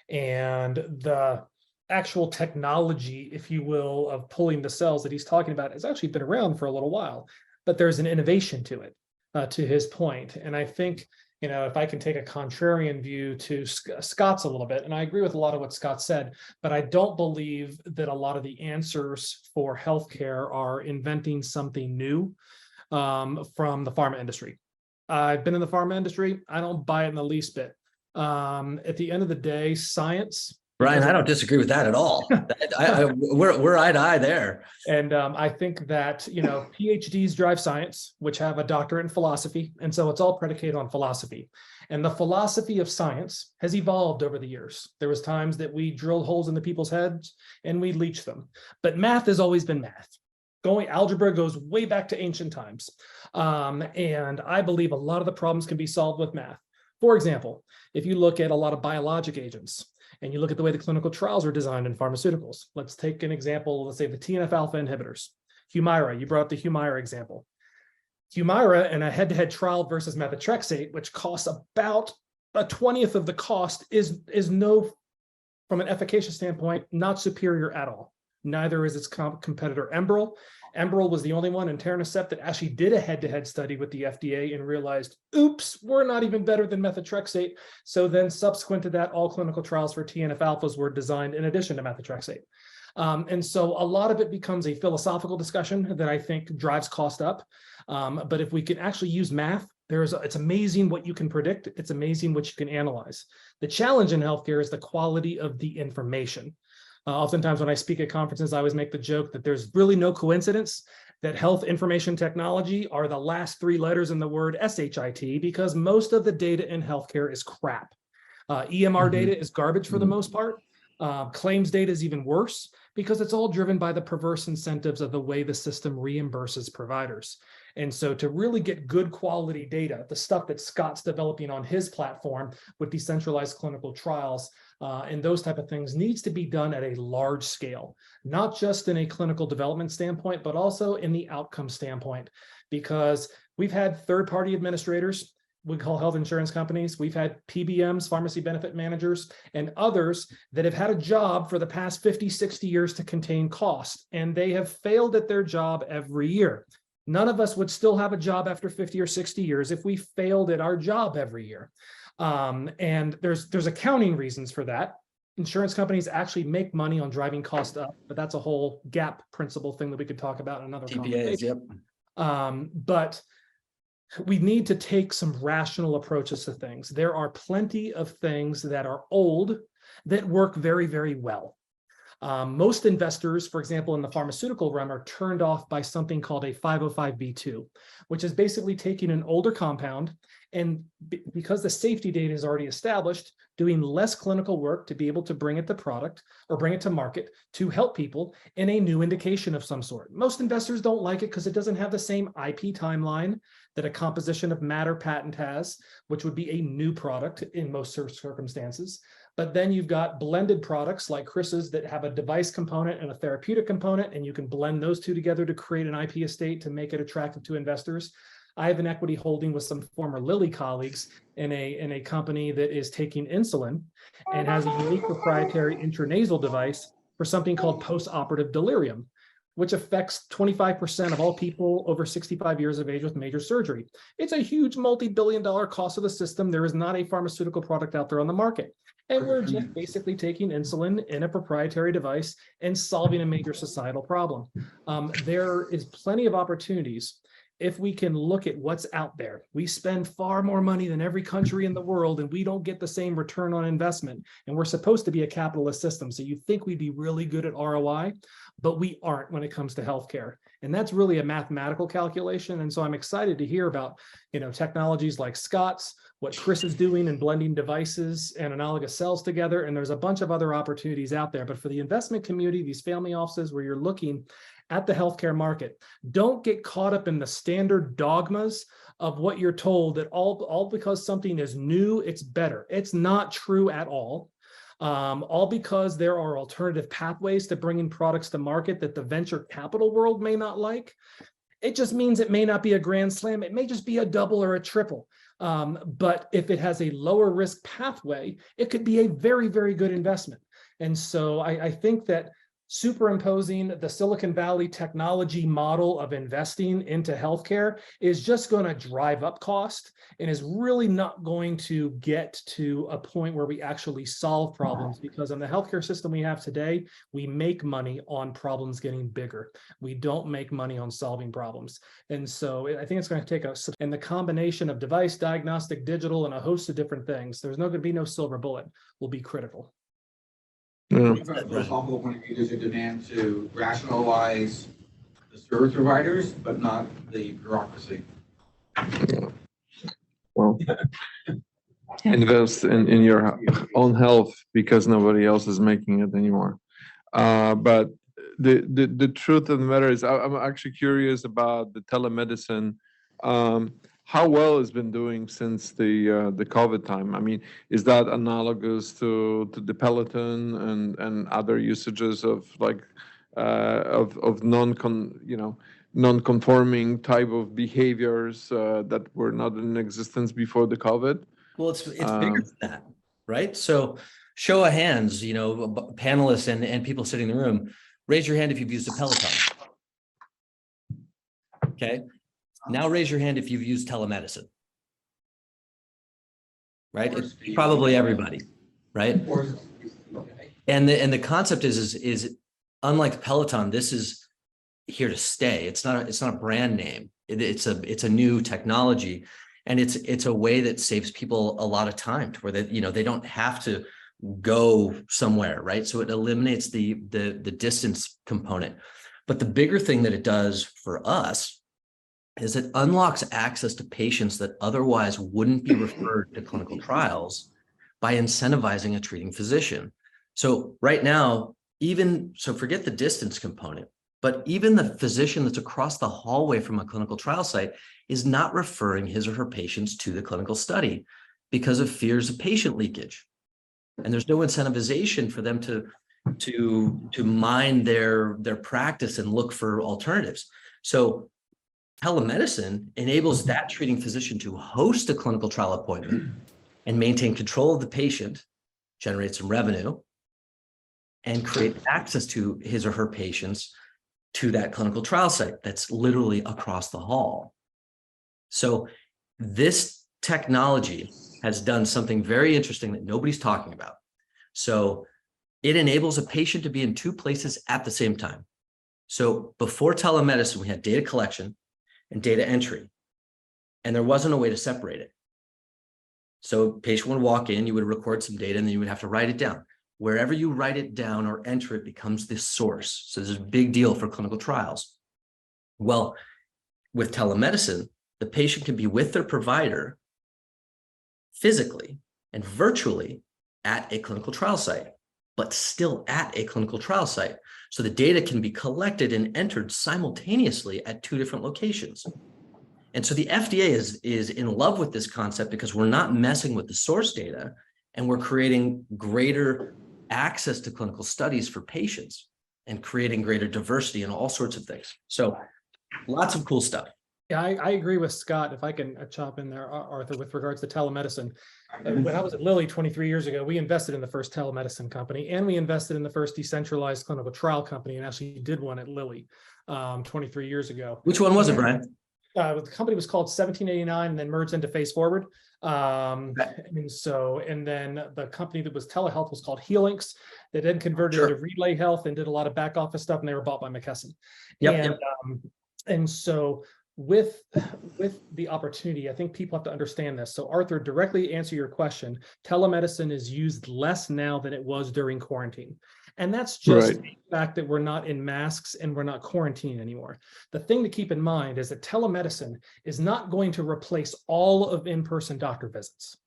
And the actual technology, if you will, of pulling the cells that he's talking about has actually been around for a little while, but there's an innovation to it, to his point. And I think, if I can take a contrarian view to Scott's a little bit, and I agree with a lot of what Scott said, but I don't believe that a lot of the answers for healthcare are inventing something new from the pharma industry. I've been in the pharma industry. I don't buy it in the least bit. At the end of the day, science. Brian, I don't disagree with that at all. We're eye to eye there. And I think that, PhDs drive science, which have a doctorate in philosophy. And so it's all predicated on philosophy. And the philosophy of science has evolved over the years. There was times that we drilled holes into people's heads and we leached them. But math has always been math. Algebra goes way back to ancient times. And I believe a lot of the problems can be solved with math. For example, if you look at a lot of biologic agents, and you look at the way the clinical trials are designed in pharmaceuticals. Let's take an example, let's say the TNF-alpha inhibitors. Humira, you brought up the Humira example. Humira in a head-to-head trial versus methotrexate, which costs about a 20th of the cost, is no, from an efficacious standpoint, not superior at all. Neither is its competitor Enbrel. Enbrel was the only one in Etanercept that actually did a head-to-head study with the FDA and realized, oops, we're not even better than methotrexate. So then subsequent to that, all clinical trials for TNF-alphas were designed in addition to methotrexate. And so a lot of it becomes a philosophical discussion that I think drives cost up. But if we can actually use math, it's amazing what you can predict. It's amazing what you can analyze. The challenge in healthcare is the quality of the information. Oftentimes when I speak at conferences, I always make the joke that there's really no coincidence that health information technology are the last three letters in the word SHIT, because most of the data in healthcare is crap. EMR data is garbage for the most part. Claims data is even worse because it's all driven by the perverse incentives of the way the system reimburses providers. And so to really get good quality data, the stuff that Scott's developing on his platform with decentralized clinical trials and those type of things needs to be done at a large scale, not just in a clinical development standpoint, but also in the outcome standpoint, because we've had third-party administrators, we call health insurance companies. We've had PBMs, pharmacy benefit managers, and others that have had a job for the past 50, 60 years to contain cost, and they have failed at their job every year. None of us would still have a job after 50 or 60 years if we failed at our job every year. And there's accounting reasons for that. Insurance companies actually make money on driving cost up, but that's a whole gap principle thing that we could talk about in another conversation. Yep. But we need to take some rational approaches to things. There are plenty of things that are old that work very, very well. Most investors, for example, in the pharmaceutical realm, are turned off by something called a 505(b)(2), which is basically taking an older compound and because the safety data is already established, doing less clinical work to be able to bring it to product or bring it to market to help people in a new indication of some sort. Most investors don't like it because it doesn't have the same IP timeline that a composition of matter patent has, which would be a new product in most circumstances. But then you've got blended products like Chris's that have a device component and a therapeutic component, and you can blend those two together to create an IP estate to make it attractive to investors. I have an equity holding with some former Lilly colleagues in a company that is taking insulin and has a unique proprietary intranasal device for something called post-operative delirium, which affects 25% of all people over 65 years of age with major surgery. It's a huge multi-billion-dollar cost of the system. There is not a pharmaceutical product out there on the market. And we're just basically taking insulin in a proprietary device and solving a major societal problem. There is plenty of opportunities if we can look at what's out there. We spend far more money than every country in the world, and we don't get the same return on investment. And we're supposed to be a capitalist system. So you'd think we'd be really good at ROI, but we aren't when it comes to healthcare. And that's really a mathematical calculation. And so I'm excited to hear about, technologies like Scott's, what Chris is doing in blending devices and analogous cells together. And there's a bunch of other opportunities out there. But for the investment community, these family offices where you're looking at the healthcare market, don't get caught up in the standard dogmas of what you're told that all because something is new, it's better. It's not true at all. All because there are alternative pathways to bringing products to market that the venture capital world may not like. It just means it may not be a grand slam. It may just be a double or a triple. But if it has a lower risk pathway, it could be a very, very good investment. And so I think that superimposing the Silicon Valley technology model of investing into healthcare is just going to drive up cost and is really not going to get to a point where we actually solve problems, because in the healthcare system we have today, we make money on problems getting bigger. We don't make money on solving problems. And so I think it's going to take us, and the combination of device, diagnostic, digital, and a host of different things, there's not going to be no silver bullet, will be critical. Yeah. From a philosophical point of view, there's a demand to rationalize the service providers, but not the bureaucracy. Well, invest in your own health because nobody else is making it anymore. But the truth of the matter is, I'm actually curious about the telemedicine. How well it's been doing since the COVID time. I mean, is that analogous to the Peloton and other usages of of non-conforming type of behaviors that were not in existence before the COVID? Well, it's bigger than that, right? So show of hands, panelists and people sitting in the room, raise your hand if you've used a Peloton. Okay. Now raise your hand if you've used telemedicine. Right? It's probably everybody, right? And the concept is unlike Peloton, this is here to stay. It's not a brand name. It's a new technology, and it's a way that saves people a lot of time to where they don't have to go somewhere, right? So it eliminates the distance component. But the bigger thing that it does for us is it unlocks access to patients that otherwise wouldn't be referred to clinical trials by incentivizing a treating physician. So right now, forget the distance component, but even the physician that's across the hallway from a clinical trial site is not referring his or her patients to the clinical study because of fears of patient leakage. And there's no incentivization for them to mind their practice and look for alternatives. So telemedicine enables that treating physician to host a clinical trial appointment and maintain control of the patient, generate some revenue, and create access to his or her patients to that clinical trial site that's literally across the hall. So this technology has done something very interesting that nobody's talking about. So it enables a patient to be in two places at the same time. So before telemedicine, we had data collection and data entry, and there wasn't a way to separate it. So patient would walk in, you would record some data, and then you would have to write it down. Wherever you write it down or enter it becomes the source. So this is a big deal for clinical trials. Well, with telemedicine, the patient can be with their provider physically and virtually at a clinical trial site, but still at a clinical trial site. So the data can be collected and entered simultaneously at two different locations. And so the FDA is in love with this concept because we're not messing with the source data, and we're creating greater access to clinical studies for patients and creating greater diversity and all sorts of things. So lots of cool stuff. Yeah, I agree with Scott. If I can chop in there, Arthur, with regards to telemedicine. When I was at Lilly 23 years ago, we invested in the first telemedicine company, and we invested in the first decentralized clinical trial company, and actually did one at Lilly 23 years ago. Which one was it, Brian? The company was called 1789 and then merged into Face Forward. And then the company that was telehealth was called Helix. They then converted into Relay Health and did a lot of back office stuff, and they were bought by McKesson. And so with the opportunity, I think people have to understand this. So Arthur, directly answer your question. Telemedicine is used less now than it was during quarantine. And that's just the fact that we're not in masks and we're not quarantined anymore. The thing to keep in mind is that telemedicine is not going to replace all of in-person doctor visits.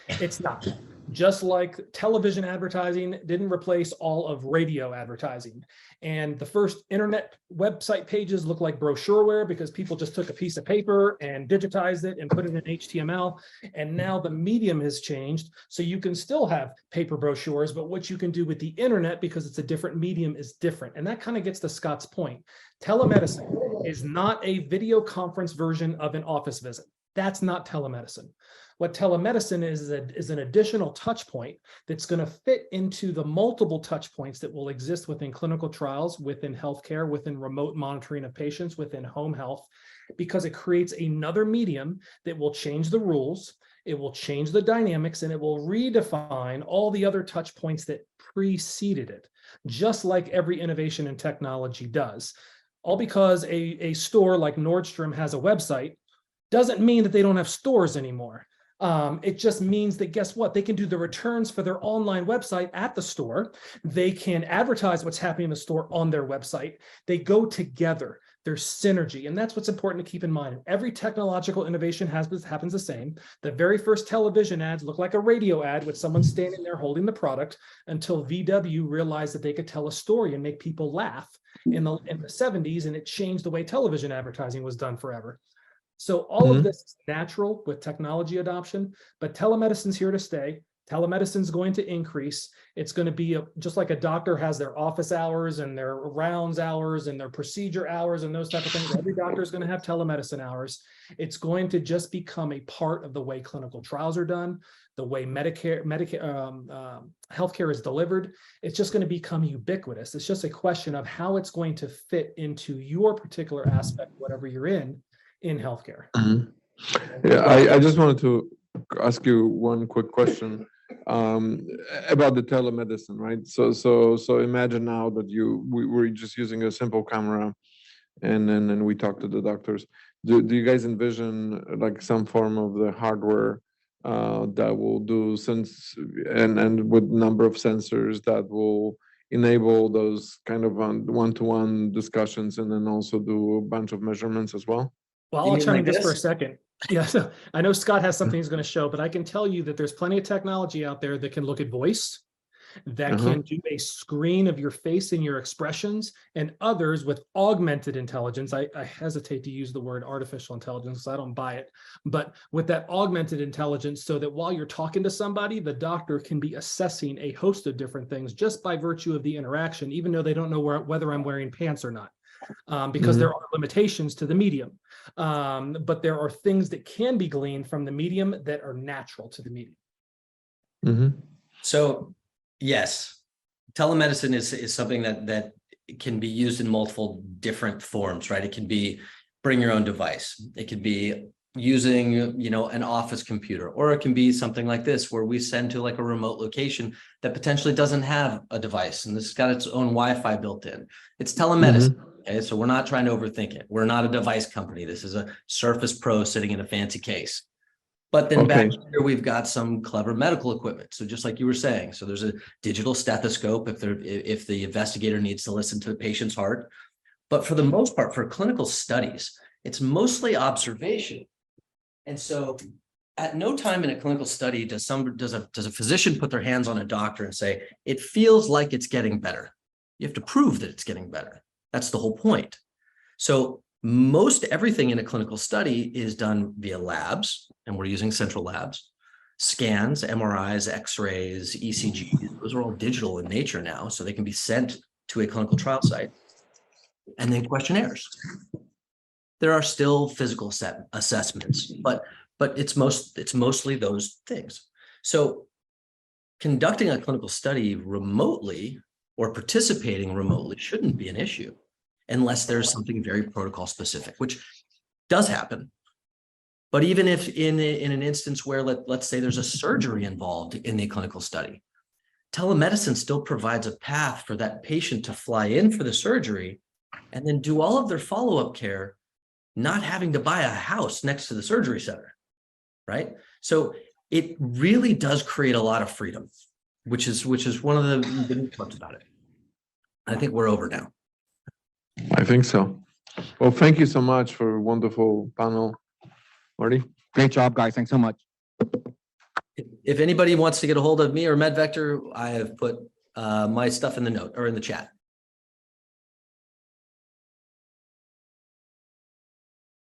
It's not. Just like television advertising didn't replace all of radio advertising. And the first internet website pages look like brochureware because people just took a piece of paper and digitized it and put it in HTML. And now the medium has changed. So you can still have paper brochures, but what you can do with the internet, because it's a different medium, is different. And that kind of gets to Scott's point. Telemedicine is not a video conference version of an office visit. That's not telemedicine. What telemedicine is an additional touch point that's going to fit into the multiple touch points that will exist within clinical trials, within healthcare, within remote monitoring of patients, within home health, because it creates another medium that will change the rules, it will change the dynamics, and it will redefine all the other touch points that preceded it, just like every innovation in technology does. All because a store like Nordstrom has a website doesn't mean that they don't have stores anymore. It just means that, guess what? They can do the returns for their online website at the store. They can advertise what's happening in the store on their website. They go together. There's synergy. And that's what's important to keep in mind. Every technological innovation happens the same. The very first television ads look like a radio ad with someone standing there holding the product, until VW realized that they could tell a story and make people laugh in the 70s. And it changed the way television advertising was done forever. So all of this is natural with technology adoption, but telemedicine's here to stay. Telemedicine's going to increase. It's going to be just like a doctor has their office hours and their rounds hours and their procedure hours and those type of things. Every doctor is going to have telemedicine hours. It's going to just become a part of the way clinical trials are done, the way healthcare is delivered. It's just going to become ubiquitous. It's just a question of how it's going to fit into your particular aspect, whatever you're in healthcare. Yeah, I just wanted to ask you one quick question about the telemedicine, right? So imagine now that we were just using a simple camera, and then we talk to the doctors. Do you guys envision like some form of the hardware that will do sense and with number of sensors that will enable those kind of one-to-one discussions, and then also do a bunch of measurements as well? Well, I'll chime in just for a second. Yeah, so I know Scott has something he's going to show, but I can tell you that there's plenty of technology out there that can look at voice, that can do a screen of your face and your expressions, and others with augmented intelligence. I hesitate to use the word artificial intelligence because I don't buy it, but with that augmented intelligence, so that while you're talking to somebody, the doctor can be assessing a host of different things just by virtue of the interaction, even though they don't know whether I'm wearing pants or not. Because there are limitations to the medium. But there are things that can be gleaned from the medium that are natural to the medium. So yes, telemedicine is something that can be used in multiple different forms, right? It can be bring your own device. It could be using, an office computer, or it can be something like this, where we send to like a remote location that potentially doesn't have a device, and this has got its own Wi-Fi built in. It's telemedicine. Okay, so we're not trying to overthink it. We're not a device company. This is a Surface Pro sitting in a fancy case. But then back here, we've got some clever medical equipment. So just like you were saying, so there's a digital stethoscope if the investigator needs to listen to the patient's heart. But for the most part, for clinical studies, it's mostly observation. And so at no time in a clinical study does a physician put their hands on a doctor and say, it feels like it's getting better. You have to prove that it's getting better. That's the whole point. So most everything in a clinical study is done via labs, and we're using central labs, scans, MRIs, X-rays, ECGs. Those are all digital in nature now, so they can be sent to a clinical trial site, and then questionnaires. There are still physical assessments, but it's mostly those things. So conducting a clinical study remotely or participating remotely shouldn't be an issue unless there's something very protocol specific, which does happen. But even if in an instance where let's say there's a surgery involved in the clinical study, telemedicine still provides a path for that patient to fly in for the surgery and then do all of their follow-up care, not having to buy a house next to the surgery center, right? So it really does create a lot of freedom, which is one of the good parts about it. I think we're over now. I think so. Well, thank you so much for a wonderful panel. Marty? Great job, guys. Thanks so much. If anybody wants to get a hold of me or MedVector, I have put my stuff in the note or in the chat.